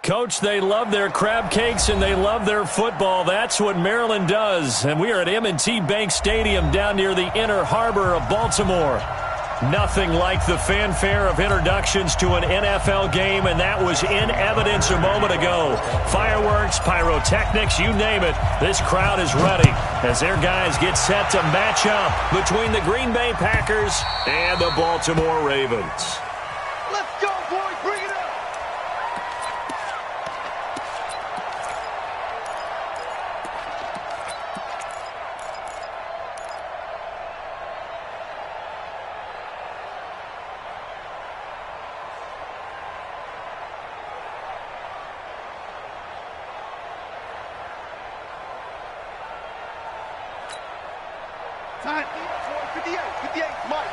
Coach, they love their crab cakes and they love their football. That's what Maryland does. And we are at M&T Bank Stadium down near the Inner Harbor of Baltimore. Nothing like the fanfare of introductions to an NFL game, and that was in evidence a moment ago. Fireworks, pyrotechnics, you name it. This crowd is ready as their guys get set to match up between the Green Bay Packers and the Baltimore Ravens. Let's go, boys. Bring it up. Time. 58, Mike.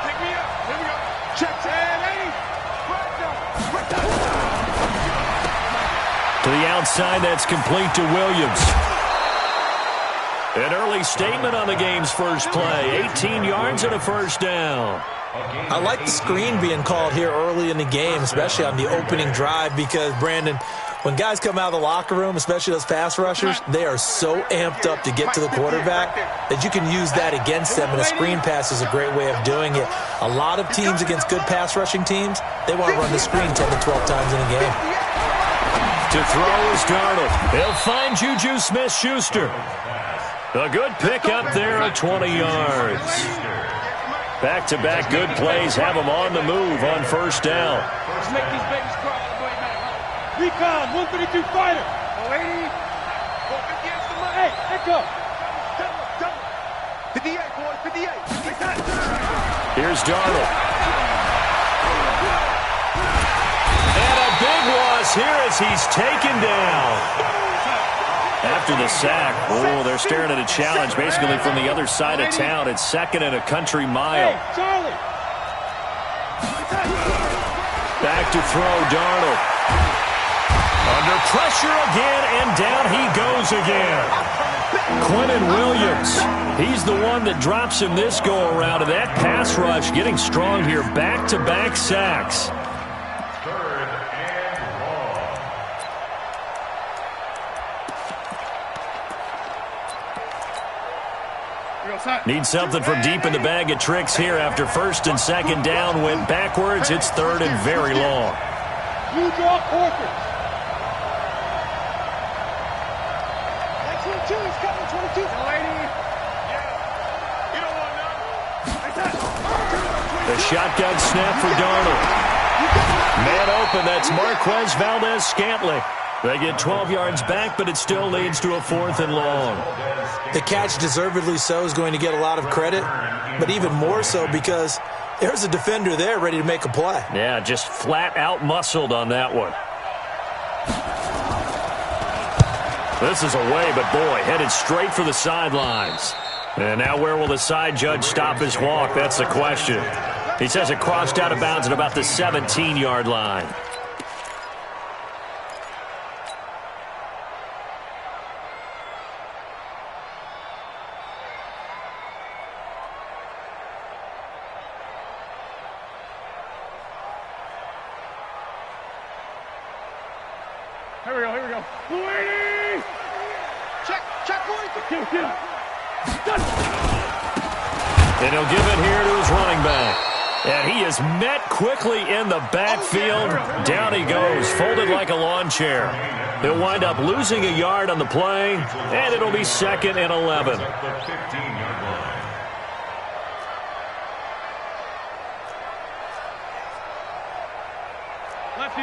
Pick me up. Here we go. Check, lady. Right down. To the outside, that's complete to Williams. An early statement on the game's first play. 18 yards and a first down. I like the screen being called here early in the game, especially on the opening drive, because, Brandon, when guys come out of the locker room, especially those pass rushers, they are so amped up to get to the quarterback that you can use that against them, and a screen pass is a great way of doing it. A lot of teams against good pass rushing teams, they want to run the screen 10 to 12 times in a game. To throw is Darnold. He'll find Juju Smith-Schuster. A good pick up there at 20 yards. Back-to-back good plays have him on the move on first down. Let's make these babies cry. Recon, 132 fighter. 480. 458 the money. Hey, let go. Double. 58, boys, 58. Here's Darnold. And a big loss here as he's taken down. After the sack, they're staring at a challenge basically from the other side of town. It's second and a country mile. Hey, Charlie. Back to throw, Darnold. Under pressure again, and down he goes again. Quentin Williams, he's the one that drops him this go-around. And that pass rush getting strong here. Back-to-back sacks. Need something from deep in the bag of tricks here after first and second down went backwards. It's third and very long. You draw Corker. 22, he's coming, 22. No, 80. Yeah. You don't want none. The shotgun snap for Darnold. Man open, that's Marquez Valdez-Scantling. They get 12 yards back, but it still leads to a fourth and long. The catch, deservedly so, is going to get a lot of credit, but even more so because there's a defender there ready to make a play. Yeah, just flat out muscled on that one. This is away, but boy, headed straight for the sidelines. And now where will the side judge stop his walk? That's the question. He says it crossed out of bounds at about the 17-yard line. Here we go. 280! Check, boys! And he'll give it here to his running back. And he is met quickly in the backfield. Down he goes, folded like a lawn chair. He'll wind up losing a yard on the play, and it'll be second and 11.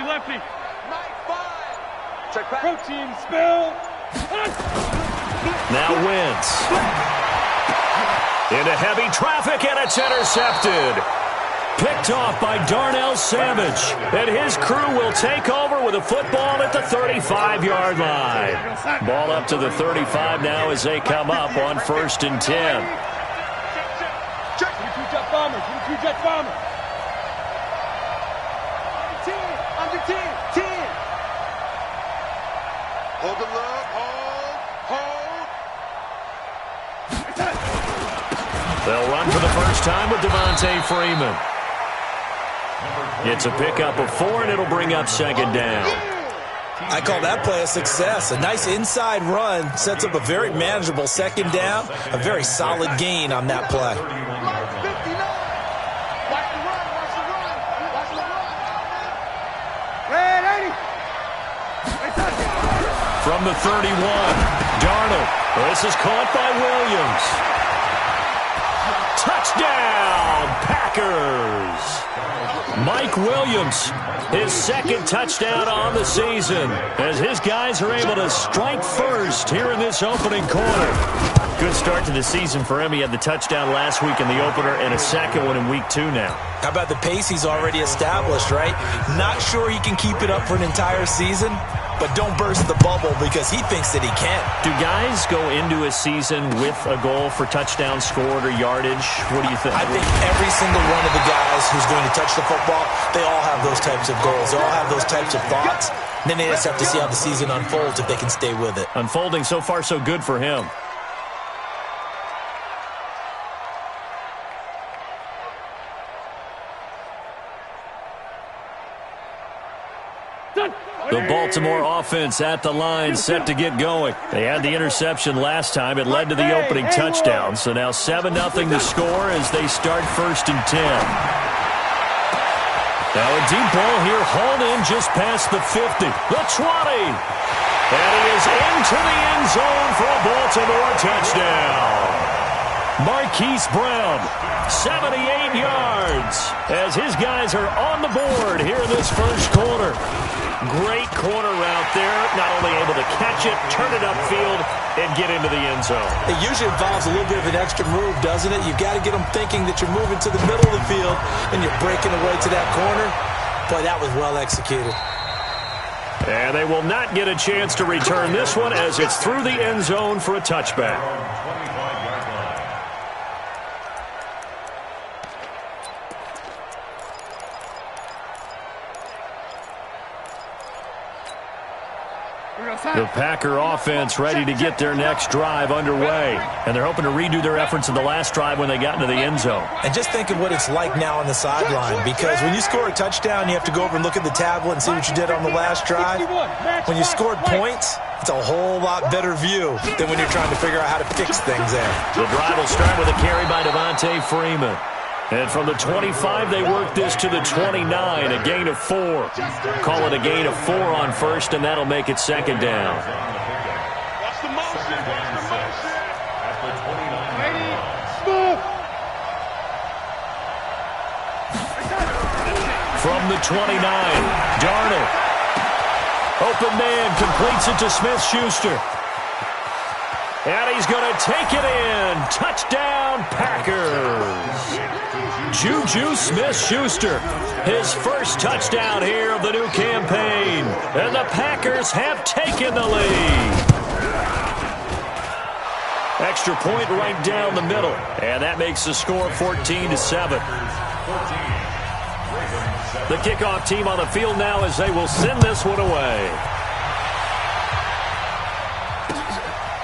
Lefty. Check back. Protein spill. Now Wentz. Into heavy traffic, and it's intercepted. Picked off by Darnell Savage. And his crew will take over with a football at the 35-yard line. Ball up to the 35 now as they come up on first and 10. Check. 22 jet bomber. Under 10. Hold the look. Hold. They'll run for the first time with Devontae Freeman. It's a pickup of 4, and it'll bring up second down. I call that play a success. A nice inside run sets up a very manageable second down, a very solid gain on that play. From the 31, Darnold. This is caught by Williams. Touchdown, Packers! Mike Williams, his second touchdown on the season, as his guys are able to strike first here in this opening quarter. Good start to the season for him. He had the touchdown last week in the opener and a second one in week 2 now. How about the pace he's already established, right? Not sure he can keep it up for an entire season, but don't burst the bubble because he thinks that he can. Do guys go into a season with a goal for touchdown scored or yardage? What do you think? I think every single one of the guys who's going to touch the football, they all have those types of goals. They all have those types of thoughts. And then they just have to see how the season unfolds if they can stay with it. Unfolding so far so good for him. The Baltimore offense at the line, set to get going. They had the interception last time. It led to the opening touchdown. So now 7-0 the score as they start 1st and 10. Now a deep ball here, hauled in just past the 50. The 20. And he is into the end zone for a Baltimore touchdown. Marquise Brown, 78 yards, as his guys are on the board here in this first quarter. Great corner route there, not only able to catch it, turn it upfield, and get into the end zone. It usually involves a little bit of an extra move, doesn't it? You've got to get them thinking that you're moving to the middle of the field and you're breaking away to that corner. Boy, that was well executed. And they will not get a chance to return this one as it's through the end zone for a touchback. The Packer offense ready to get their next drive underway. And they're hoping to redo their efforts in the last drive when they got into the end zone. And just think of what it's like now on the sideline, because when you score a touchdown, you have to go over and look at the tablet and see what you did on the last drive. When you scored points, it's a whole lot better view than when you're trying to figure out how to fix things there. The drive will start with a carry by Devontae Freeman. And from the 25, they work this to the 29, a gain of 4. Call it a gain of 4 on first, and that'll make it second down. Watch the motion. Watch the motion. Ready, move. From the 29, Darnold. Open man, completes it to Smith-Schuster. And he's going to take it in. Touchdown, Packers. Juju Smith-Schuster, his first touchdown here of the new campaign. And the Packers have taken the lead. Extra point right down the middle. And that makes the score 14-7. The kickoff team on the field now as they will send this one away.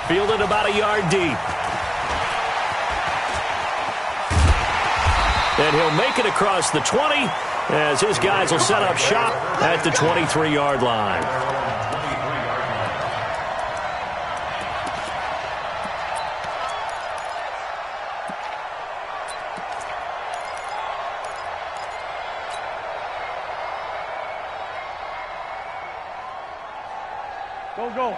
Fielded about a yard deep. And he'll make it across the 20 as his guys will set up shop at the 23-yard line.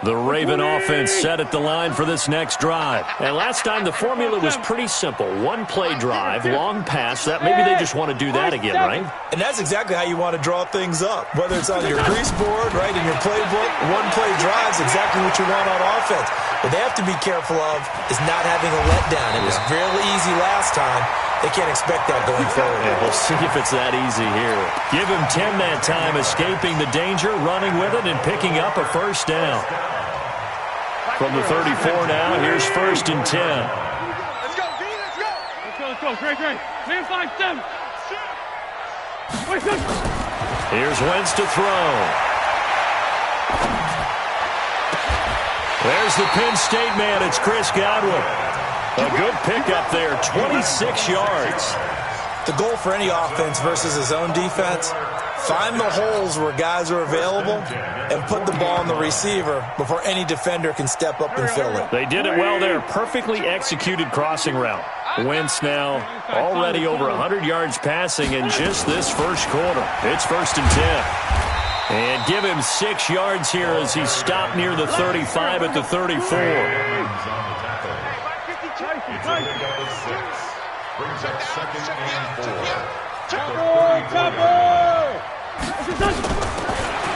The Raven offense set at the line for this next drive. And last time the formula was pretty simple. One play drive, long pass. That maybe they just want to do that again, right? And that's exactly how you want to draw things up. Whether it's on your grease board, right, in your playbook, one play drive is exactly what you want on offense. What they have to be careful of is not having a letdown. It was really easy last time. They can't expect that going forward. Yeah, we'll see if it's that easy here. Give him 10 that time, escaping the danger, running with it, and picking up a first down. From the 34 now, here's 1st and 10. Let's go, D, let's go. Let's go, great. Man 5-7. Here's Wentz to throw. There's the Penn State man. It's Chris Godwin. A good pickup there, 26 yards. The goal for any offense versus his own defense, Find the holes where guys are available and put the ball on the receiver before any defender can step up and fill it. They did it well there. Perfectly executed crossing route. Wentz now already over 100 yards passing in just this first quarter. It's 1st and 10. And give him 6 yards here as he stopped near the 35 at the 34. Brings up 2nd and 4.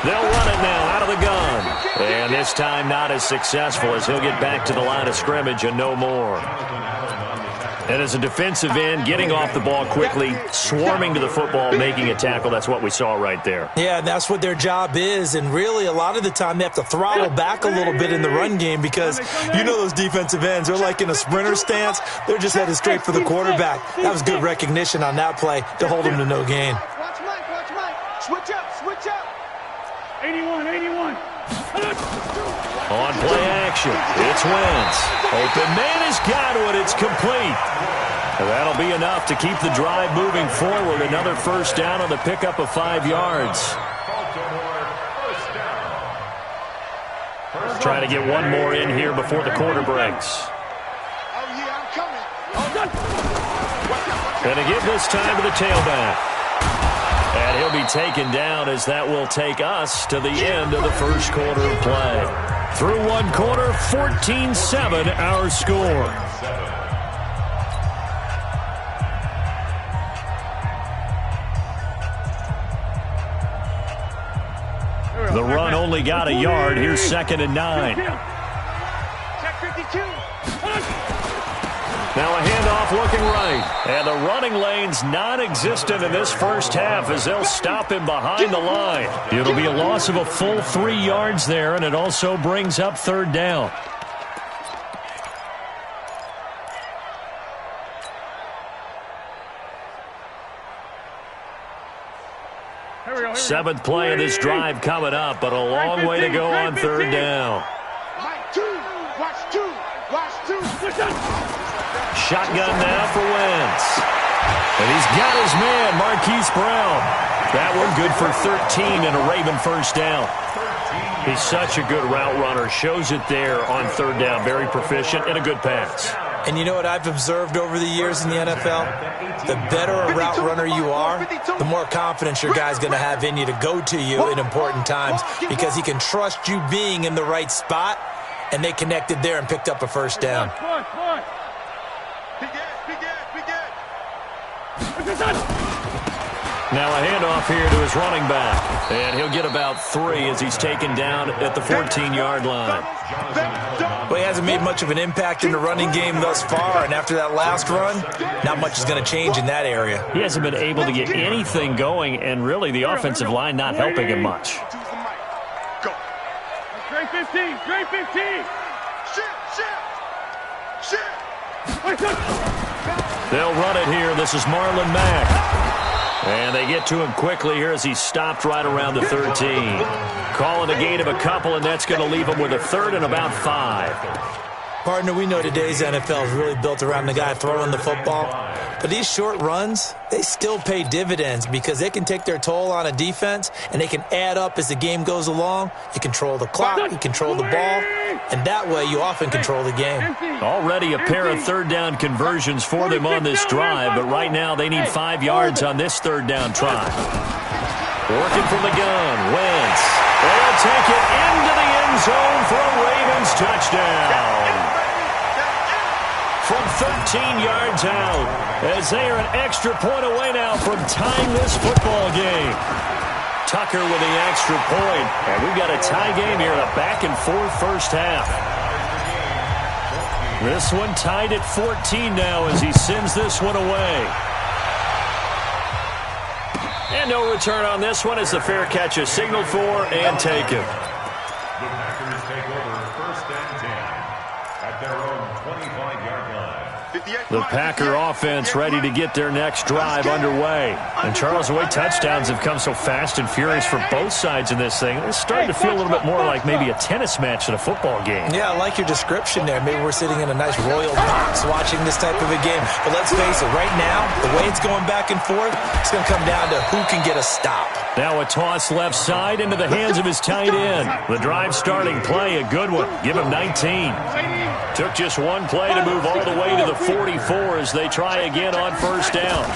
They'll run it now out of the gun. And this time not as successful as he'll get back to the line of scrimmage and no more. And as a defensive end, getting off the ball quickly, swarming to the football, making a tackle, that's what we saw right there. Yeah, and that's what their job is. And really, a lot of the time, they have to throttle back a little bit in the run game because you know those defensive ends, they're like in a sprinter stance. They're just headed straight for the quarterback. That was good recognition on that play to hold him to no gain. Watch Mike. Switch up. 81. On play action, it's Wentz. Open man has got it. It's complete. And that'll be enough to keep the drive moving forward. Another first down on the pickup of 5 yards. Trying to get one more in here before the quarter breaks. And to give this time to the tailback. And he'll be taken down as that will take us to the end of the first quarter of play. Through one quarter, 14-7 our score. The run only got a yard. Here's 2nd and 9. Check 52. Now a handoff looking right. And the running lane's non-existent in this first half as they'll stop him behind the line. It'll be a loss of a full 3 yards there, and it also brings up 3rd down. Seventh play of this drive coming up, but a long way to go on 3rd down. Shotgun now for Wentz. And he's got his man, Marquise Brown. That one good for 13 and a Raven first down. He's such a good route runner. Shows it there on 3rd down. Very proficient and a good pass. And you know what I've observed over the years in the NFL? The better a route runner you are, the more confidence your guy's going to have in you to go to you in important times because he can trust you being in the right spot, and they connected there and picked up a first down. Now a handoff here to his running back. And he'll get about 3 as he's taken down at the 14-yard line. Well, he hasn't made much of an impact in the running game thus far, and after that last run, not much is going to change in that area. He hasn't been able to get anything going, and really the offensive line not helping him much. Great 15. They'll run it here. This is Marlon Mack. And they get to him quickly here as he stopped right around the 13. Calling a gain of a couple, and that's going to leave him with a 3rd and about 5. Partner, we know today's NFL is really built around the guy throwing the football. But these short runs, they still pay dividends because they can take their toll on a defense, and they can add up as the game goes along. You control the clock, you control the ball, and that way you often control the game. Already a pair of 3rd down conversions for them on this drive, but right now they need 5 yards on this 3rd down try. Working from the gun, Wentz. They'll take it into the end zone for a Ravens touchdown. From 13 yards out, as they are an extra point away now from tying this football game. Tucker with the extra point, and we've got a tie game here, a back-and-forth first half. This one tied at 14 now as he sends this one away. And no return on this one as the fair catch is signaled for and taken. The Packers take over 1st and 10 at their own 25-yard line. The Packer offense ready to get their next drive underway. And Charles, the way touchdowns have come so fast and furious for both sides in this thing, it's starting to feel a little bit more like maybe a tennis match than a football game. Yeah, I like your description there. Maybe we're sitting in a nice royal box watching this type of a game. But let's face it, right now, the way it's going back and forth, it's going to come down to who can get a stop. Now a toss left side into the hands of his tight end. The drive starting play, a good one. Give him 19. Took just one play to move all the way to the 44 as they try again on first down.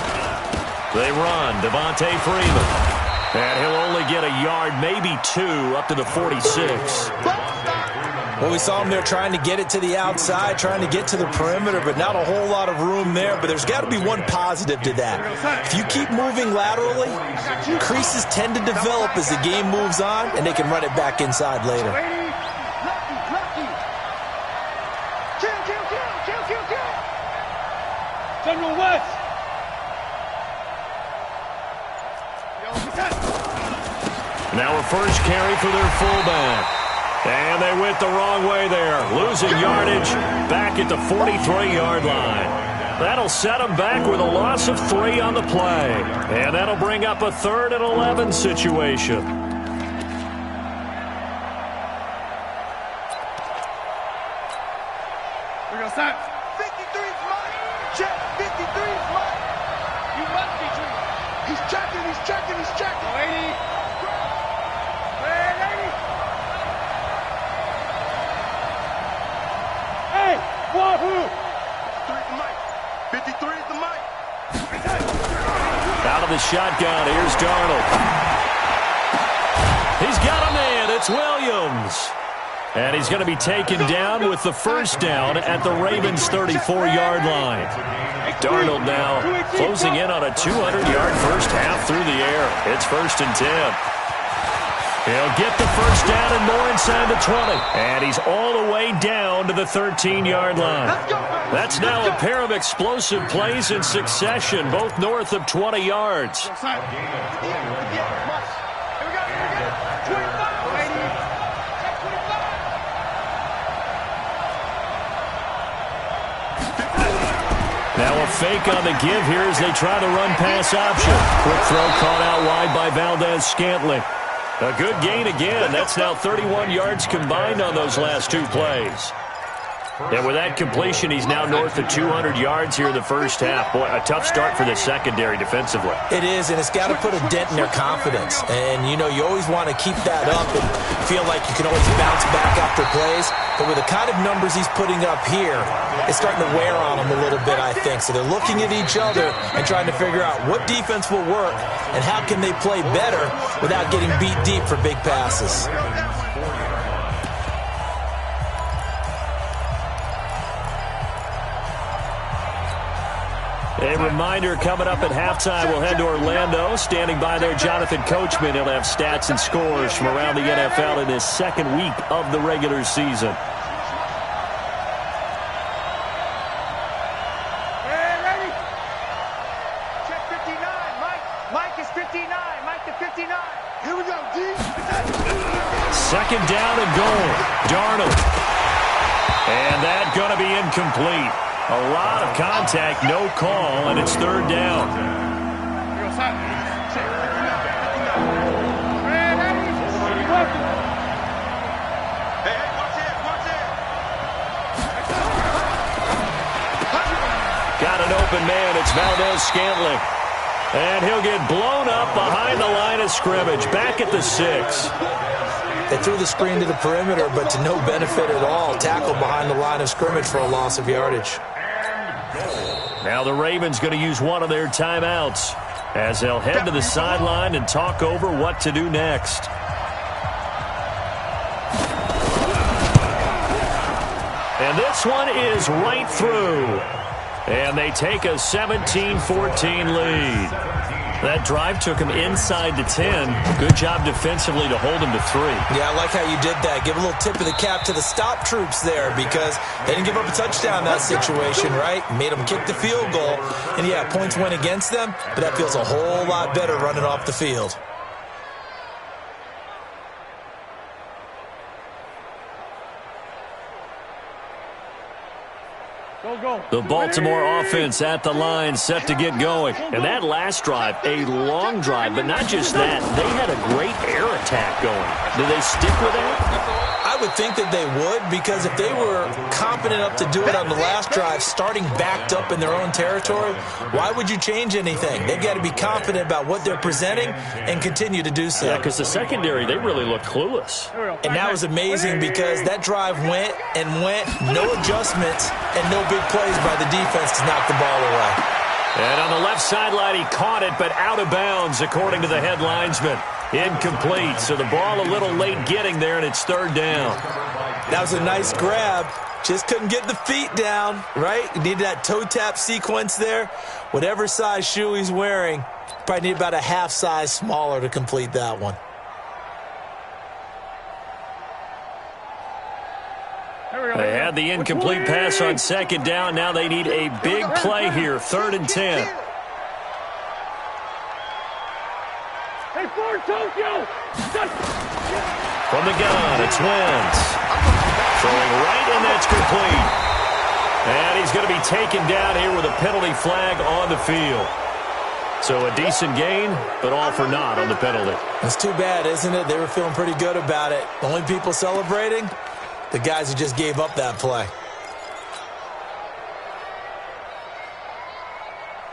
They run, Devontae Freeman. And he'll only get a yard, maybe two, up to the 46. Well, we saw him there trying to get it to the outside, trying to get to the perimeter, but not a whole lot of room there. But there's got to be one positive to that. If you keep moving laterally, creases tend to develop as the game moves on, and they can run it back inside later. General West. Now a first carry for their fullback. And they went the wrong way there. Losing yardage back at the 43-yard line. That'll set them back with a loss of 3 on the play. And that'll bring up a 3rd and 11 situation. We're going to start. 53's mine. Check. 53's mine. You must be true. He's checking. He's checking. He's checking. Lady. Hey, lady. Hey, Wahoo. 53's the mic. 53's the mic. Out of the shotgun, here's Darnold. He's got a man. It's Williams. And he's going to be taken down with the first down at the Ravens' 34-yard line. Darnold now closing in on a 200-yard first half through the air. It's 1st and 10. He'll get the first down and more inside the 20. And he's all the way down to the 13-yard line. That's now a pair of explosive plays in succession, both north of 20 yards. Now a fake on the give here as they try the run-pass option. Quick throw caught out wide by Valdez-Scantling. A good gain again. That's now 31 yards combined on those last 2 plays. And with that completion, he's now north of 200 yards here in the first half. Boy, a tough start for the secondary defensively. It is, and it's got to put a dent in their confidence. And, you know, you always want to keep that up and feel like you can always bounce back after plays. But with the kind of numbers he's putting up here, it's starting to wear on them a little bit, I think. So they're looking at each other and trying to figure out what defense will work and how can they play better without getting beat deep for big passes. A reminder, coming up at halftime, we'll head to Orlando. Standing by there, Jonathan Coachman. He'll have stats and scores from around the NFL in his 2nd week of the regular season. Hey, ready? Check 59. Mike is 59. Mike to 59. Here we go, D. 2nd down and goal. Darnold. And that going to be incomplete. A lot of contact, no call, and it's 3rd down. Got an open man. It's Valdez-Scantling. And he'll get blown up behind the line of scrimmage, back at the 6. They threw the screen to the perimeter, but to no benefit at all. Tackled behind the line of scrimmage for a loss of yardage. Now the Ravens going to use one of their timeouts as they'll head to the sideline and talk over what to do next. And this one is right through. And they take a 17-14 lead. That drive took him inside the 10. Good job defensively to hold him to 3. Yeah, I like how you did that. Give a little tip of the cap to the stop troops there because they didn't give up a touchdown in that situation, right? Made them kick the field goal. And, yeah, points went against them, but that feels a whole lot better running off the field. Go, go. The Baltimore offense at the line, set to get going. And that last drive, a long drive, but not just that. They had a great air attack going. Do they stick with that? I would think that they would, because if they were confident enough to do it on the last drive, starting backed up in their own territory, why would you change anything? They've got to be confident about what they're presenting and continue to do so. Yeah, because the secondary, they really looked clueless. And that was amazing because that drive went and went, no adjustments and no big plays by the defense to knock the ball away. And on the left sideline, he caught it, but out of bounds, according to the head linesman. Incomplete, so the ball a little late getting there, and it's third down. That was a nice grab. Just couldn't get the feet down, right? You needed that toe tap sequence there. Whatever size shoe he's wearing, probably need about a half size smaller to complete that one. They had the incomplete pass on second down. Now they need a big play here, 3rd and 10. Hey, Ford, Tokyo! From the gun, it's Wentz. Throwing right, and that's complete. And he's going to be taken down here with a penalty flag on the field. So a decent gain, but all for naught on the penalty. It's too bad, isn't it? They were feeling pretty good about it. The only people celebrating, the guys who just gave up that play.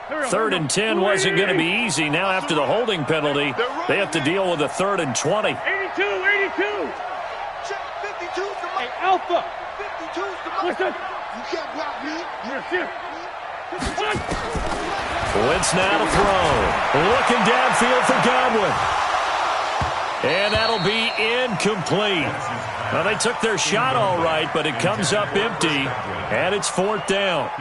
3rd and 10 wasn't going to be easy. Now after the holding penalty, they have to deal with a 3rd and 20. 82. Hey, Alpha. 52's the listen. You can't block me. You're Wentz now to throw. Looking downfield for Godwin. And that'll be incomplete. Well, they took their shot all right, but it comes up empty, and it's 4th down.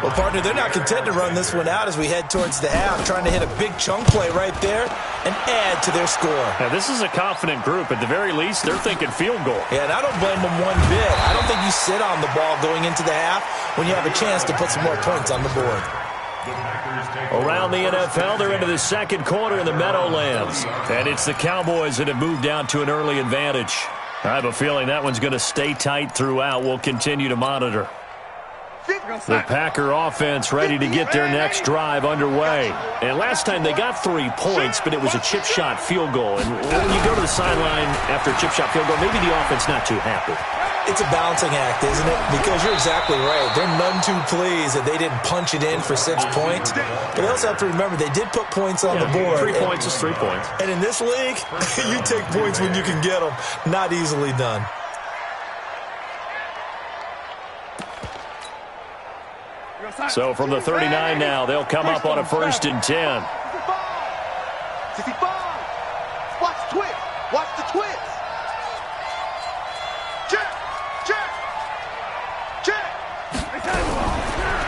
Well, partner, they're not content to run this one out as we head towards the half, trying to hit a big chunk play right there and add to their score. Now, this is a confident group. At the very least, they're thinking field goal. Yeah, and I don't blame them one bit. I don't think you sit on the ball going into the half when you have a chance to put some more points on the board. Around the NFL, they're into the second quarter in the Meadowlands. And it's the Cowboys that have moved down to an early advantage. I have a feeling that one's going to stay tight throughout. We'll continue to monitor. The Packer offense ready to get their next drive underway. And last time they got 3 points, but it was a chip shot field goal. And when you go to the sideline after a chip shot field goal, maybe the offense not too happy. It's a balancing act, isn't it? Because you're exactly right. They're none too pleased that they didn't punch it in for 6 points. But they also have to remember they did put points on the board. 3 points is 3 points. And in this league, you take points when you can get them. Not easily done. So from the 39 now, they'll come up on a 1st and 10. 65. Watch the twist. Watch the twist.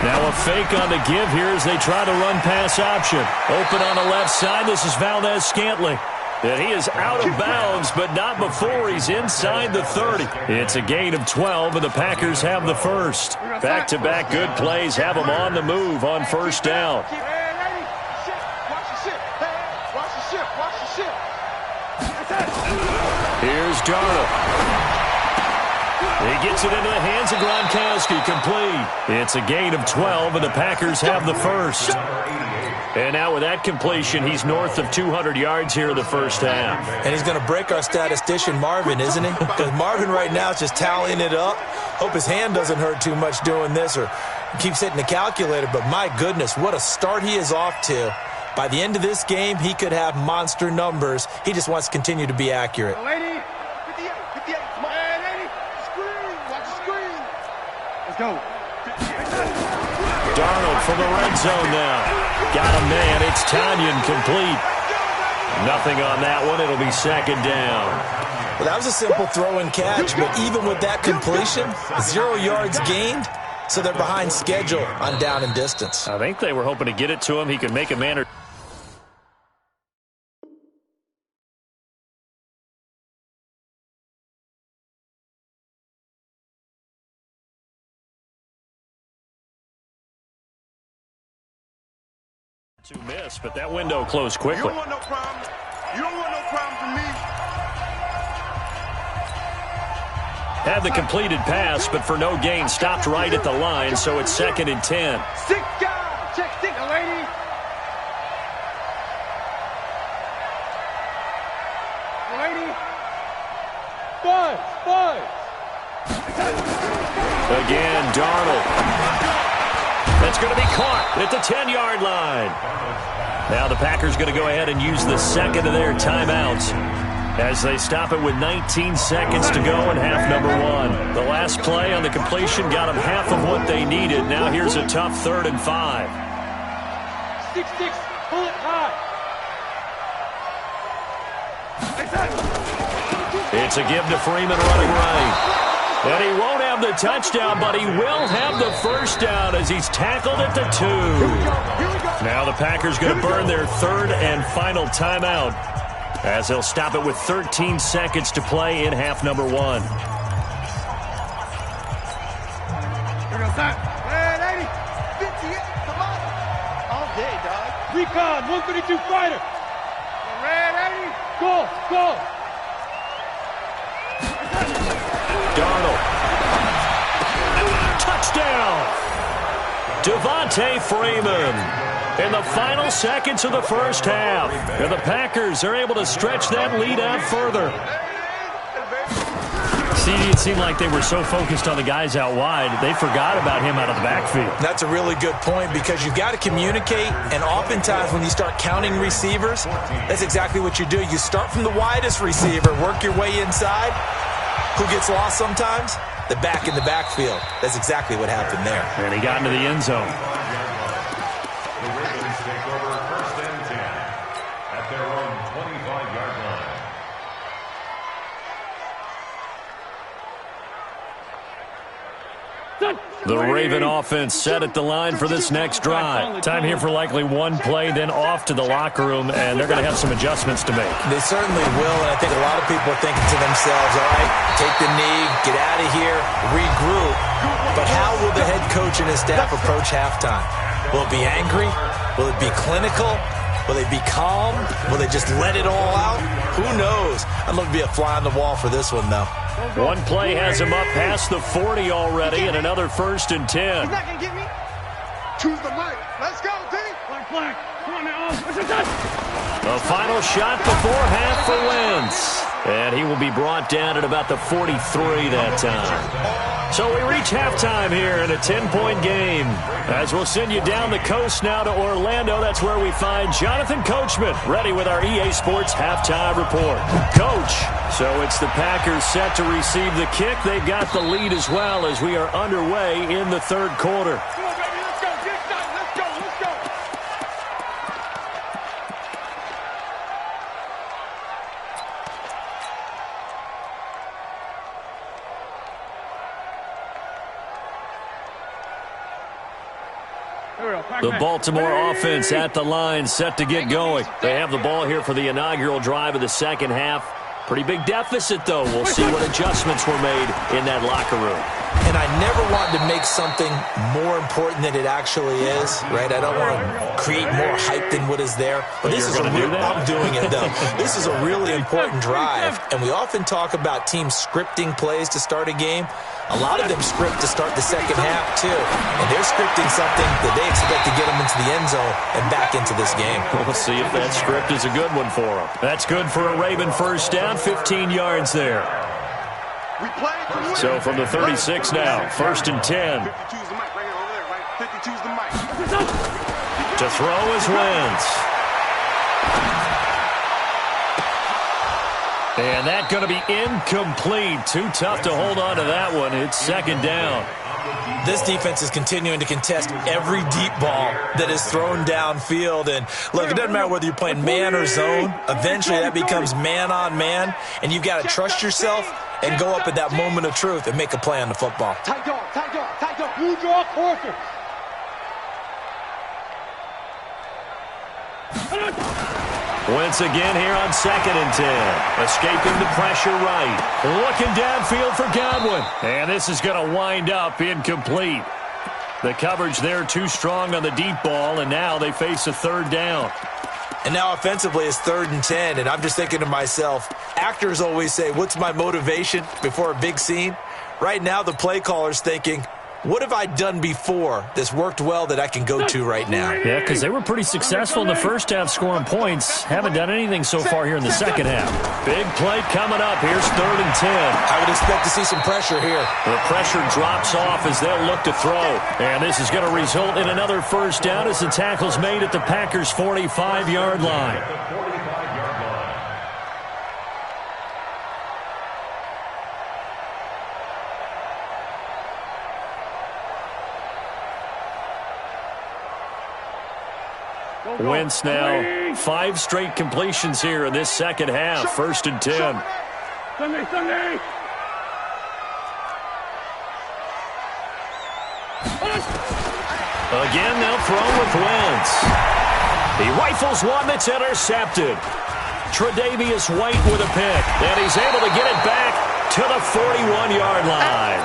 Now a fake on the give here as they try to run pass option. Open on the left side. This is Valdez-Scantling. And he is out of bounds, but not before he's inside the 30. It's a gain of 12, and the Packers have the first. Back-to-back good plays have them on the move on 1st down. Here's Darnold. He gets it into the hands of Gronkowski, complete. It's a gain of 12, and the Packers have the first. And now with that completion, he's north of 200 yards here in the first half. And he's going to break our statistician Marvin, isn't he? Because Marvin right now is just tallying it up. Hope his hand doesn't hurt too much doing this or keeps hitting the calculator. But my goodness, what a start he is off to. By the end of this game, he could have monster numbers. He just wants to continue to be accurate. Lady, 58, 58, come on. Hey, lady, screen, watch the screen. Let's go. Darnold from the red zone now. Got a man. It's Tanyan, complete. Nothing on that one. It'll be 2nd down. Well, that was a simple throw and catch, but even with that completion, 0 yards gained, so they're behind schedule on down and distance. I think they were hoping to get it to him. He could make a man or to miss, but that window closed quickly. You don't want no problem. You don't want no problem from me. Had the completed pass, but for no gain, stopped right at the line, so it's 2nd and 10. 6 guys. Check 6, lady. Lady. 5. Again, Darnold. That's going to be caught at the 10-yard line. Now the Packers going to go ahead and use the second of their timeouts as they stop it with 19 seconds to go in half number 1. The last play on the completion got them half of what they needed. Now here's a tough 3rd and 5. 6-6. Pull it high. It's a give to Freeman running right. And he won't have the touchdown, but he will have the first down as he's tackled at the 2. Now the Packers going to burn their 3rd and final timeout as they'll stop it with 13 seconds to play in half number 1. Here goes that. Red 80. 58. Come on. All day, dog. Recon. 132 fighter. Red 80. Go. Darnold. Touchdown. Devontae Freeman in the final seconds of the first half. And the Packers are able to stretch that lead out further. CD, it seemed like they were so focused on the guys out wide, they forgot about him out of the backfield. That's a really good point because you've got to communicate, and oftentimes when you start counting receivers, that's exactly what you do. You start from the widest receiver, work your way inside. Who gets lost sometimes? The back in the backfield. That's exactly what happened there. And he got into the end zone. The Ravens take over 1st and 10 at their own 25-yard line. The Raven offense set at the line for this next drive. Time here for likely one play, then off to the locker room, and they're going to have some adjustments to make. They certainly will, and I think a lot of people are thinking to themselves, all right, take the knee, get out of here, regroup. But how will the head coach and his staff approach halftime? Will it be angry? Will it be clinical? Will they be calm? Will they just let it all out? Who knows? I'd love to be a fly on the wall for this one, though. One play has him up past the 40 already, and another 1st and 10. He's not going to get me. Choose the mic. Let's go, D. Flag. Come on now. A final shot before half for Wentz. And he will be brought down at about the 43 that time. So we reach halftime here in a 10-point game. As we'll send you down the coast now to Orlando, that's where we find Jonathan Coachman ready with our EA Sports halftime report. Coach, so it's the Packers set to receive the kick. They've got the lead as well as we are underway in the 3rd quarter. Come on, baby. Let's go. Get started. Let's go. The Baltimore offense at the line, set to get going. They have the ball here for the inaugural drive of the second half. Pretty big deficit, though. We'll see what adjustments were made in that locker room. And I never wanted to make something more important than it actually is, right? I don't want to create more hype than what is there. But this is I'm doing it, though. This is a really important drive. And we often talk about teams scripting plays to start a game. A lot of them script to start the second half, too. And they're scripting something that they expect to get them into the end zone and back into this game. We'll see if that script is a good one for them. That's good for a Raven first down, 15 yards there. So from the 36 now, 1st and 10. 52's the mic right here over there, right? 52's the mic. To throw is Wentz. And that's going to be incomplete. Too tough to hold on to that one. It's 2nd down. This defense is continuing to contest every deep ball that is thrown downfield. And look, it doesn't matter whether you're playing man or zone. Eventually that becomes man on man. And you've got to trust yourself and go up at that moment of truth and make a play on the football. Tight dog, tight dog, tight dog. You draw quarter. Wentz again here on 2nd and 10. Escaping the pressure right. Looking downfield for Godwin. And this is going to wind up incomplete. The coverage there too strong on the deep ball, and now they face a 3rd down. And now offensively it's 3rd and 10, and I'm just thinking to myself, actors always say, what's my motivation before a big scene? Right now, the play caller's thinking, what have I done before that's worked well that I can go to right now? Yeah, because they were pretty successful in the first half scoring points. Haven't done anything so far here in the second half. Big play coming up. Here's 3rd and 10. I would expect to see some pressure here. The pressure drops off as they'll look to throw. And this is going to result in another first down as the tackle's made at the Packers' 45-yard line. Wentz now 5 straight completions here in this second half. 1st and 10. Sunday. Again, they'll throw with Wentz. He rifles one that's intercepted. Tre'Davious White with a pick, and he's able to get it back to the 41-yard line.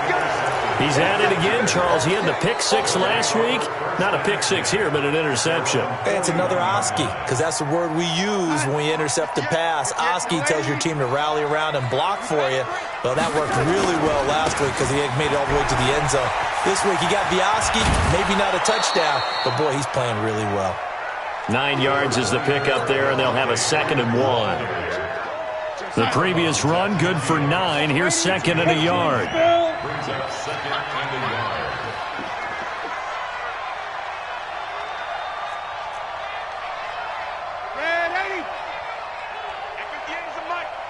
He's at it again, Charles. He had the pick 6 last week. Not a pick 6 here, but an interception. It's another Oski, because that's the word we use when we intercept a pass. Oski tells your team to rally around and block for you. Well, that worked really well last week because he had made it all the way to the end zone. This week, he got the Oski, maybe not a touchdown, but boy, he's playing really well. 9 yards is the pick up there, and they'll have a 2nd and 1. The previous run, good for 9. Here's 2nd and a yard. Brings up 2nd and a yard.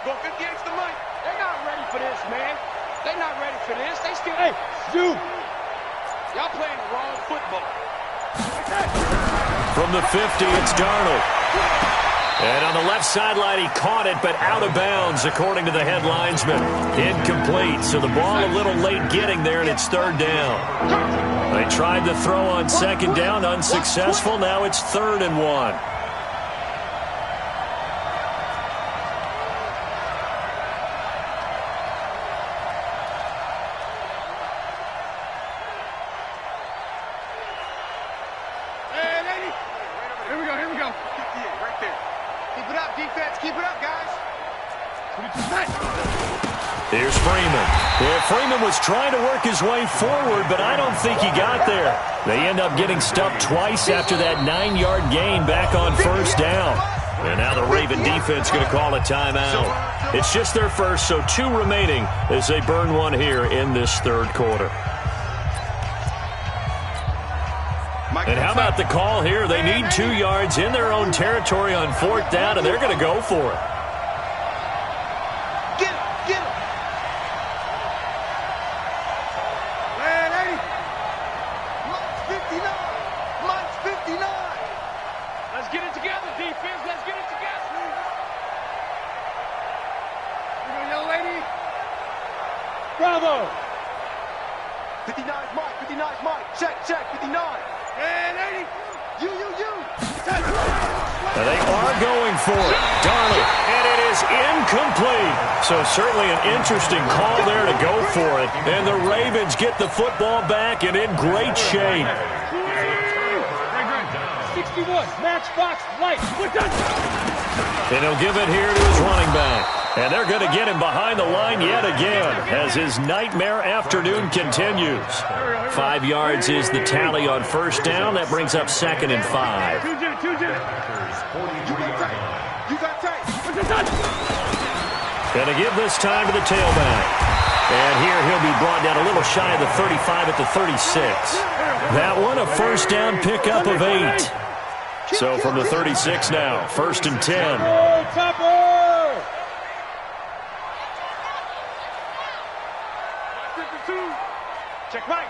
Go 58's the mic. They're not ready for this, man. They're not ready for this. They still, hey, dude. Y'all playing the wrong football. From the 50, it's Darnold. And on the left sideline, he caught it, but out of bounds, according to the head linesman. Incomplete, so the ball a little late getting there, and it's 3rd down. They tried to throw on 2nd down, unsuccessful. Now it's 3rd and 1. Here's Freeman. Yeah, Freeman was trying to work his way forward, but I don't think he got there. They end up getting stuffed twice after that 9-yard gain back on 1st down. And now the Raven defense going to call a timeout. It's just their first, so 2 remaining as they burn one here in this 3rd quarter. And how about the call here? They need 2 yards in their own territory on 4th down, and they're going to go for it. Bravo! 59's Mike, 59's Mike. Check, 59. And 80. You. And they are going for it. Darnold, and it is incomplete. So certainly an interesting call there to go for it. And the Ravens get the football back and in great shape. 61, matchbox, light. And he'll give it here to his running back. And they're going to get him behind the line yet again as his nightmare afternoon continues. 5 yards is the tally on 1st down. That brings up 2nd and 5. Going to give this time to the tailback. And here he'll be brought down a little shy of the 35 at the 36. That one a 1st down pickup of 8. So from the 36 now, 1st and 10. Check right.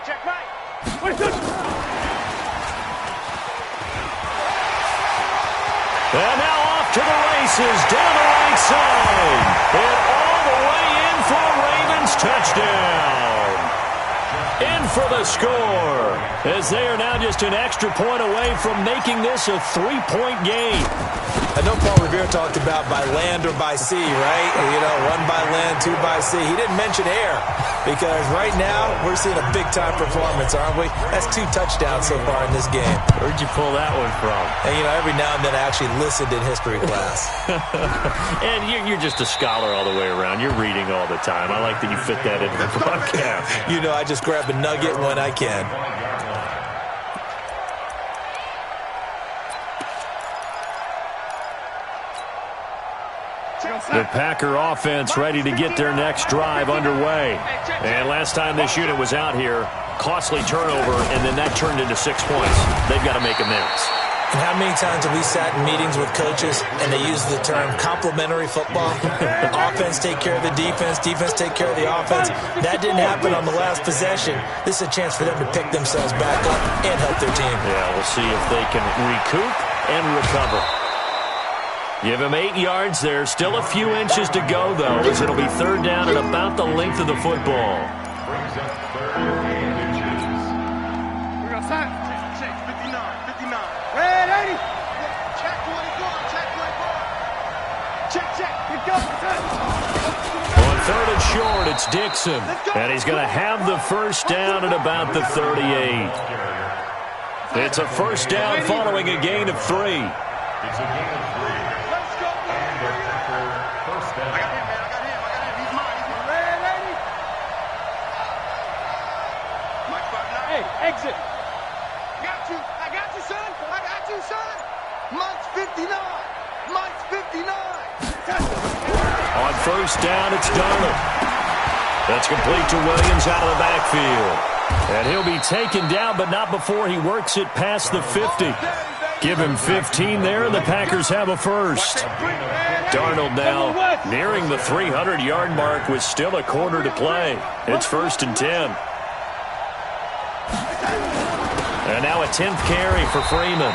And now off to the races, down the right side. And all the way in for a Ravens touchdown. In for the score, as they are now just an extra point away from making this a 3-point game. I know Paul Revere talked about by land or by sea, right? You know, 1 by land, 2 by sea. He didn't mention air because right now we're seeing a big-time performance, aren't we? That's 2 touchdowns so far in this game. Where'd you pull that one from? And, you know, every now and then I actually listened in history class. And you're just a scholar all the way around. You're reading all the time. I like that you fit that into the broadcast. You know, I just grab a nugget when I can. The Packer offense ready to get their next drive underway. And last time this unit was out here, costly turnover, and then that turned into 6 points. They've got to make amends. And how many times have we sat in meetings with coaches and they use the term complementary football? Offense take care of the defense, defense take care of the offense. That didn't happen on the last possession. This is a chance for them to pick themselves back up and help their team. Yeah, we'll see if they can recoup and recover. Give him 8 yards there. Still a few inches to go, though, as it'll be 3rd down and about the length of the football. Brings up 38 inches. We're going to sign. Check, 59. Red 80. Check 24. Check. Here goes. On 3rd and short, it's Dixon. And he's going to have the first down at about the 38. It's a first down following a gain of 3. It's a gain of 3. First down. I got him. He's mine. Red 80. Mike 59. Hey, exit. I got you, son. Mike's 59. On first down, it's Darnold. That's complete to Williams out of the backfield. And he'll be taken down, but not before he works it past the 50. Give him 15 there, and the Packers have a first. Darnold now nearing the 300-yard mark with still a quarter to play. It's 1st and 10. And now a 10th carry for Freeman.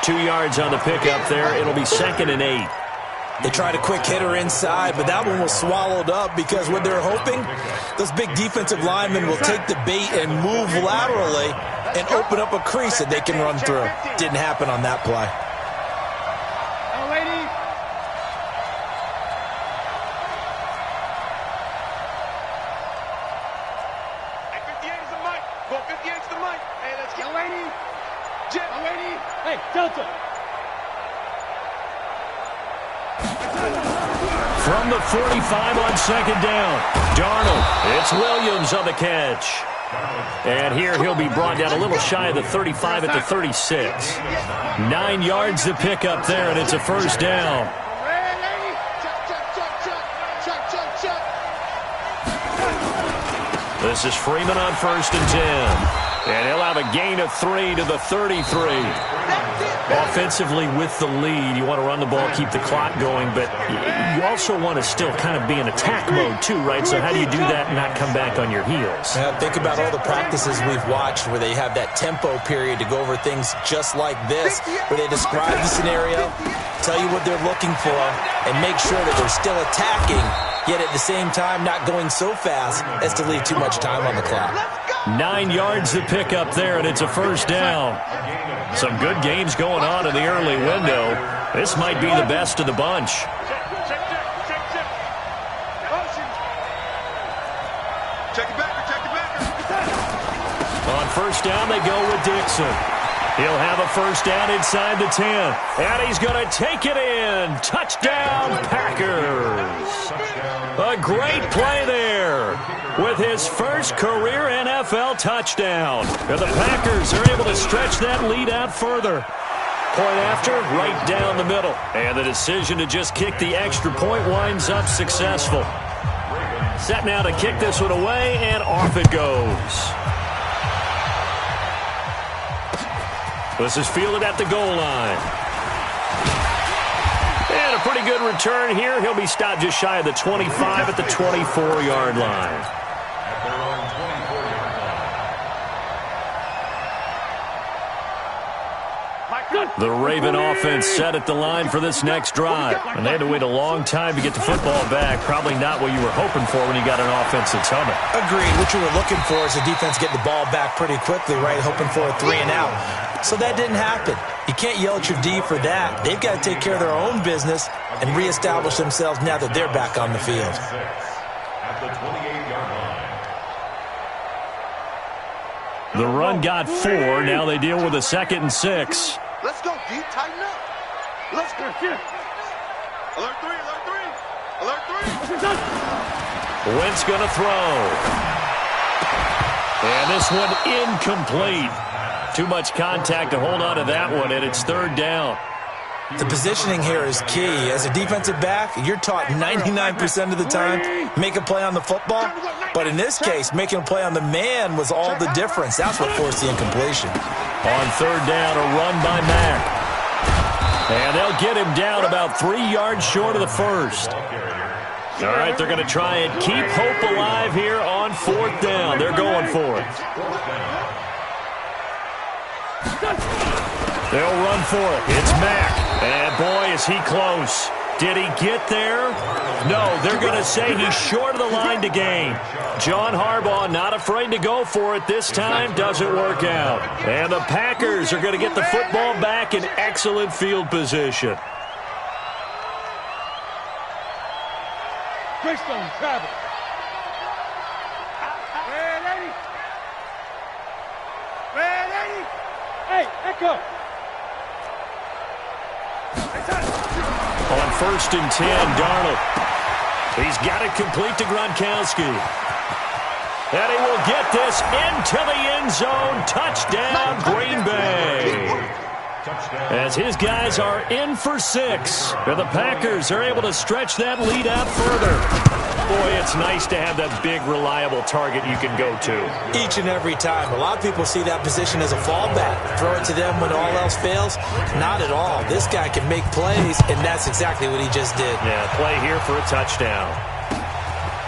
2 yards on the pickup there. It'll be 2nd and 8. They tried a quick hitter inside, but that one was swallowed up because what they're hoping, those big defensive linemen will take the bait and move laterally and open up a crease that they can run through. Didn't happen on that play. Hey, Delta. From the 45 on 2nd down, Darnold. It's Williams on the catch. And here he'll be brought down a little shy of the 35 at the 36. 9 yards to pick up there, and it's a first down. This is Freeman on 1st and 10. And he'll have a gain of 3 to the 33. Offensively with the lead, you want to run the ball, keep the clock going, but you also want to still kind of be in attack mode too, right? So how do you do that and not come back on your heels? Now, think about all the practices we've watched where they have that tempo period to go over things just like this, where they describe the scenario, tell you what they're looking for, and make sure that they're still attacking, yet at the same time not going so fast as to leave too much time on the clock. 9 yards to pick up there, and it's a first down. Some good games going on in the early window. This might be the best of the bunch. Check it back. On first down, they go with Dixon. He'll have a first down inside the 10. And he's going to take it in. Touchdown, Packers. A great play there with his first career NFL touchdown. And the Packers are able to stretch that lead out further. Point after, right down the middle. And the decision to just kick the extra point winds up successful. Set now to kick this one away, and off it goes. This is fielded at the goal line. And a pretty good return here. He'll be stopped just shy of the 25 at the 24-yard line. At their own 24-yard The Raven offense set at the line for this next drive. And they had to wait a long time to get the football back. Probably not what you were hoping for when you got an offense that's humming. Agreed. What you were looking for is the defense get the ball back pretty quickly, right? Hoping for a 3 and out. So that didn't happen. You can't yell at your D for that. They've got to take care of their own business and reestablish themselves now that they're back on the field. At the 28-yard line. The run got 4. Now they deal with a 2nd and 6. Let's go, D. Tighten up. Let's go. Alert 3, alert 3. Alert 3. Wentz going to throw. And this one incomplete. Too much contact to hold on to that one, and it's 3rd down. The positioning here is key. As a defensive back, you're taught 99% of the time, make a play on the football. But in this case, making a play on the man was all the difference. That's what forced the incompletion. On 3rd down, a run by Mack. And they'll get him down about 3 yards short of the first. All right, they're going to try and keep hope alive here on 4th down. They're going for it. They'll run for it. It's Mack. And boy, is he close. Did he get there? No, they're going to say he's short of the line to gain. John Harbaugh not afraid to go for it this time. Doesn't work out. And the Packers are going to get the football back in excellent field position. Greystone, travel. Ready? Ready? Hey, echo. On 1st and 10, Darnold. He's got it complete to Gronkowski. And he will get this into the end zone. Touchdown, Green Bay. As his guys are in for 6. And the Packers are able to stretch that lead out further. Boy, it's nice to have that big, reliable target you can go to. Each and every time. A lot of people see that position as a fallback. Throw it to them when all else fails. Not at all. This guy can make plays, and that's exactly what he just did. Yeah, play here for a touchdown.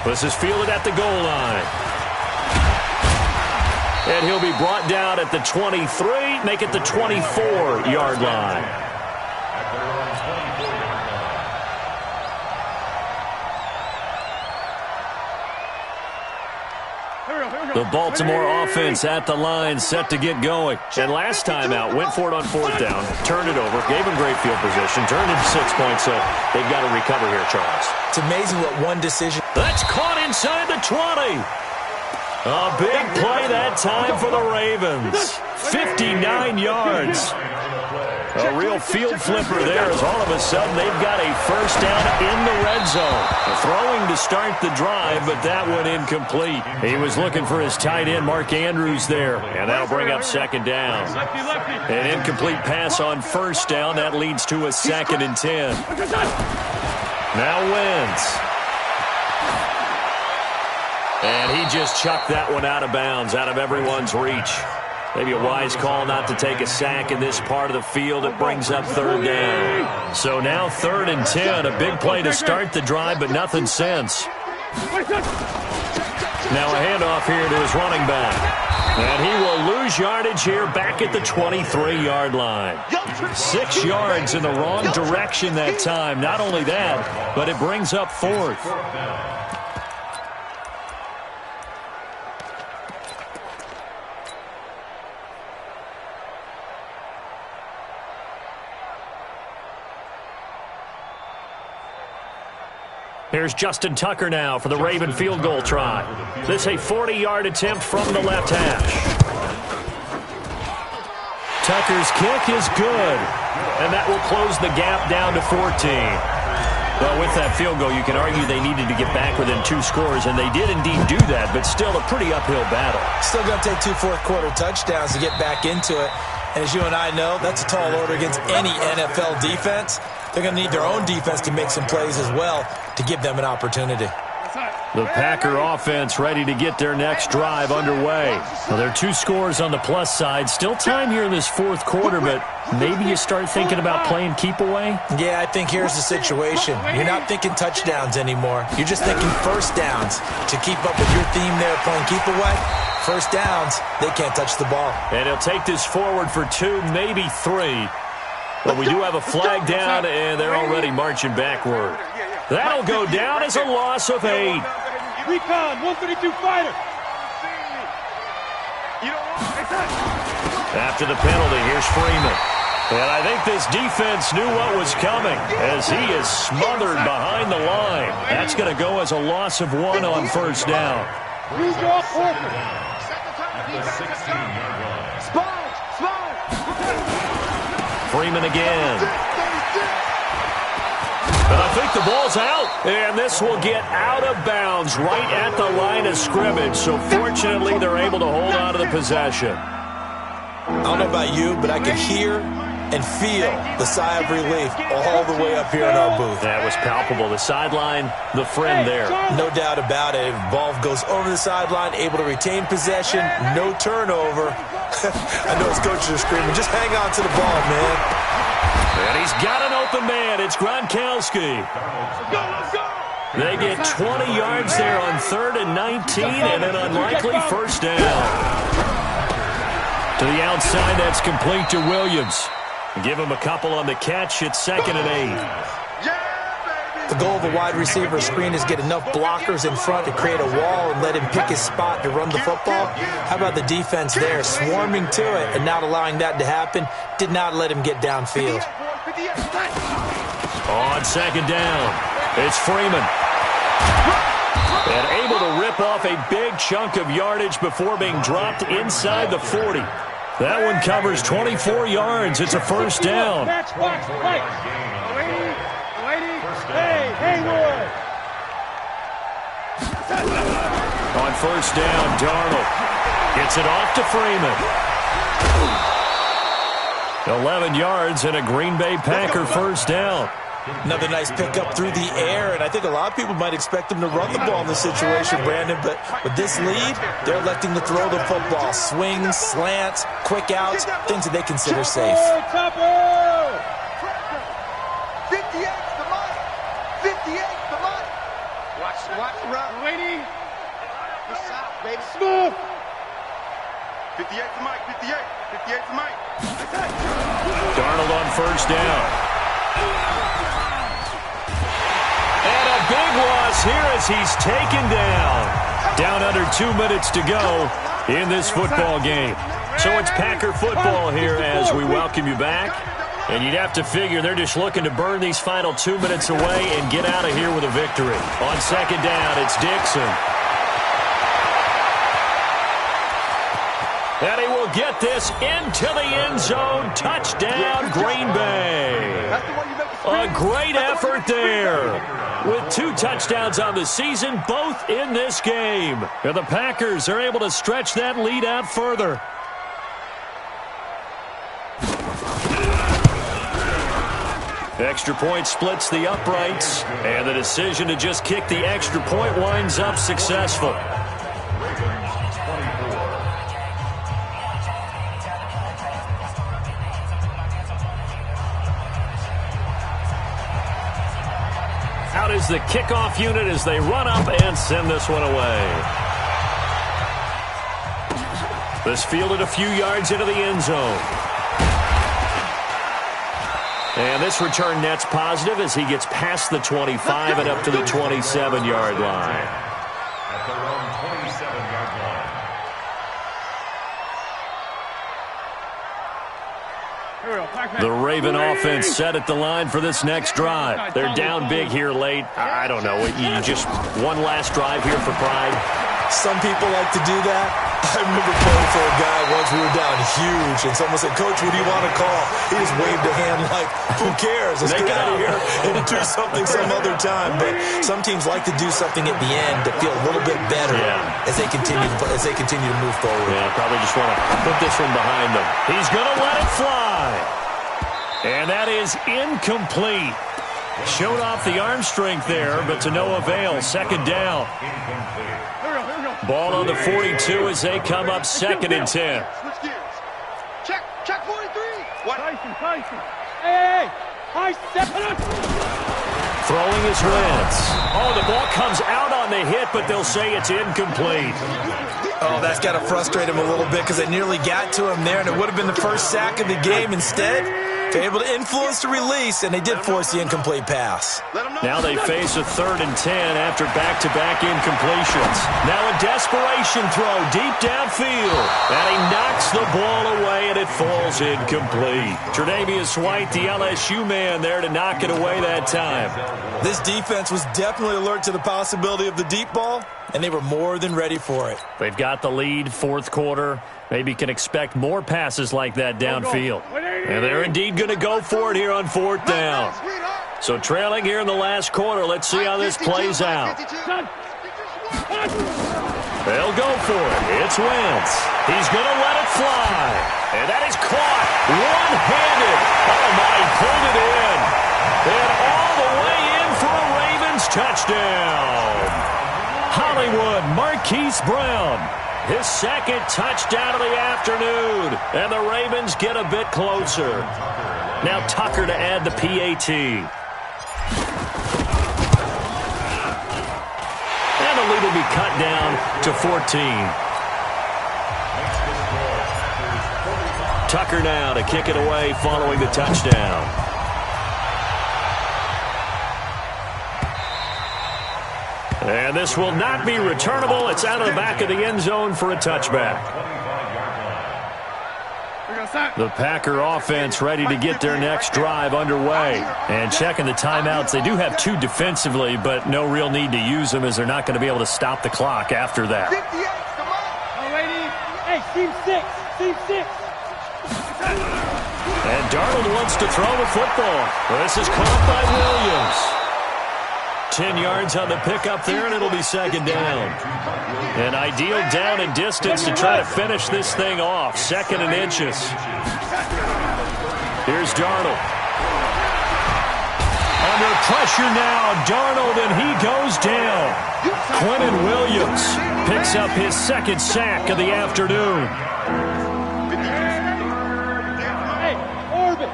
This is fielded at the goal line. And he'll be brought down at the 23, make it the 24-yard line. The Baltimore offense at the line, set to get going. And last time out, went for it on 4th down, turned it over, gave him great field position, turned into 6 points, so they've got to recover here, Charles. It's amazing what one decision. That's caught inside the 20. A big play that time for the Ravens. 59 yards. A real field flipper there as all of a sudden they've got a 1st down in the red zone. Throwing to start the drive, but that one incomplete. He was looking for his tight end, Mark Andrews, there. And that'll bring up 2nd down. An incomplete pass on 1st down. That leads to a 2nd and 10. Now Wentz. And he just chucked that one out of bounds, out of everyone's reach. Maybe a wise call not to take a sack in this part of the field. It brings up 3rd down. So now 3rd and 10. A big play to start the drive, but nothing since. Now a handoff here to his running back. And he will lose yardage here back at the 23-yard line. 6 yards in the wrong direction that time. Not only that, but it brings up 4th. Here's Justin Tucker now for the Raven field goal try. This a 40-yard attempt from the left hash. Tucker's kick is good, and that will close the gap down to 14. Well, with that field goal, you can argue they needed to get back within 2 scores, and they did indeed do that, but still a pretty uphill battle. Still going to take 2 fourth-quarter touchdowns to get back into it. And as you and I know, that's a tall order against any NFL defense. They're going to need their own defense to make some plays as well to give them an opportunity. The Packer offense ready to get their next drive underway. Well, there are 2 scores on the plus side. Still time here in this 4th quarter, but maybe you start thinking about playing keep away? Yeah, I think here's the situation. You're not thinking touchdowns anymore. You're just thinking 1st downs. To keep up with your theme there, playing keep away, first downs, they can't touch the ball. And he'll take this forward for 2, maybe 3. But we do have a flag down, and they're already marching backward. That'll go down as a loss of 8. Recon, 132 fighter. After the penalty, here's Freeman. And I think this defense knew what was coming as he is smothered behind the line. That's going to go as a loss of 1 on first down. Use your forward. Freeman again. But I think the ball's out. And this will get out of bounds right at the line of scrimmage. So fortunately, they're able to hold on to the possession. I don't know about you, but I can hear and feel the sigh of relief all the way up here in our booth. That was palpable. The sideline, the friend there. No doubt about it. Ball goes over the sideline, able to retain possession, no turnover. I know his coaches are screaming, just hang on to the ball, man. And he's got an open man. It's Gronkowski. They get 20 yards there on 3rd and 19 and an unlikely first down. To the outside, that's complete to Williams. Give him a couple on the catch. It's 2nd and 8. The goal of a wide receiver screen is get enough blockers in front to create a wall and let him pick his spot to run the football. How about the defense there, swarming to it and not allowing that to happen? Did not let him get downfield. On 2nd down, it's Freeman. And able to rip off a big chunk of yardage before being dropped inside the 40. That one covers 24 yards. It's a first down. Hey, Haywood. On first down, Darnold gets it off to Freeman. 11 yards and a Green Bay Packer first down. Another nice pickup through the air, and I think a lot of people might expect them to run the ball in this situation, Brandon, but with this lead, they're electing to throw the football. Swings, slants, quick outs, things that they consider safe. 58's the money. 58's the money. Watch the run. Waiting. The south, baby. Smooth. 58's the mic. 58's the mic. Darnold on first down. And a big loss here as he's taken down. Down under 2 minutes to go in this football game. So it's Packer football here as we welcome you back. And you'd have to figure they're just looking to burn these final 2 minutes away and get out of here with a victory. On 2nd down, it's Dixon. And he will get this into the end zone. Touchdown, Green Bay. A great effort there. With 2 touchdowns on the season, both in this game. And the Packers are able to stretch that lead out further. Extra point splits the uprights. And the decision to just kick the extra point winds up successful. Out is the kickoff unit as they run up and send this one away. This fielded a few yards into the end zone. And this return net's positive as he gets past the 25 and up to the 27-yard line. At their own 27-yard line. The Raven offense set at the line for this next drive. They're down big here late. I don't know. You just one last drive here for pride. Some people like to do that. I remember playing for a guy once. We were down huge, and someone said, "Coach, what do you want to call?" He just waved a hand like, "Who cares? Let's get out of here and do something some other time." But some teams like to do something at the end to feel a little bit better as they continue to move forward. Yeah, probably just want to put this one behind them. He's going to let it fly. And that is incomplete. Showed off the arm strength there, but to no avail. 2nd down. Ball on the 42 as they come up 2nd and 10. Switch gears. Check 43. What? Tyson. Hey, high step. Throwing is Wentz. Oh, the ball comes out on the hit, but they'll say it's incomplete. Oh, that's got to frustrate him a little bit because they nearly got to him there, and it would have been the first sack of the game. Instead, they're able to influence the release, and they did force the incomplete pass. Now they face a 3rd and 10 after back-to-back incompletions. Now a desperation throw deep downfield, and he knocks the ball away, and it falls incomplete. Tre'Davious White, the LSU man, there to knock it away that time. This defense was definitely alert to the possibility of the deep ball, and they were more than ready for it. They've got the lead, 4th quarter. Maybe can expect more passes like that downfield. And they're indeed going to go for it here on 4th down. So trailing here in the last quarter. Let's see how this plays out. They'll go for it. It's Wentz. He's going to let it fly. And that is caught one-handed. Oh, my, he pulled it in. And all the way in for a Ravens touchdown. Hollywood Marquise Brown. His 2nd touchdown of the afternoon. And the Ravens get a bit closer. Now Tucker to add the PAT. And the lead will be cut down to 14. Tucker now to kick it away following the touchdown. And this will not be returnable. It's out of the back of the end zone for a touchback. The Packer offense ready to get their next drive underway. And checking the timeouts. They do have 2 defensively, but no real need to use them as they're not going to be able to stop the clock after that. Hey, team 6. Team 6. And Darnold wants to throw the football. This is caught by Williams. 10 yards on the pickup there, and it'll be 2nd down. An ideal down and distance to try to finish this thing off. 2nd and inches. Here's Darnold. Under pressure now, Darnold, and he goes down. Quentin Williams picks up his 2nd sack of the afternoon. Hey, Orbit.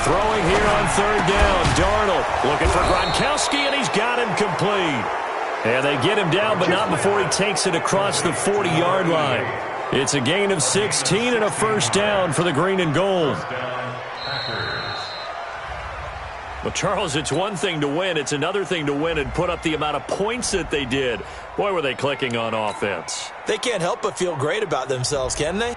Throwing here on 3rd down. Darnold looking for Gronkowski, and he's got him complete. And they get him down, but not before he takes it across the 40-yard line. It's a gain of 16 and a 1st down for the green and gold. Well, Charles, it's one thing to win. It's another thing to win and put up the amount of points that they did. Boy, were they clicking on offense. They can't help but feel great about themselves, can they?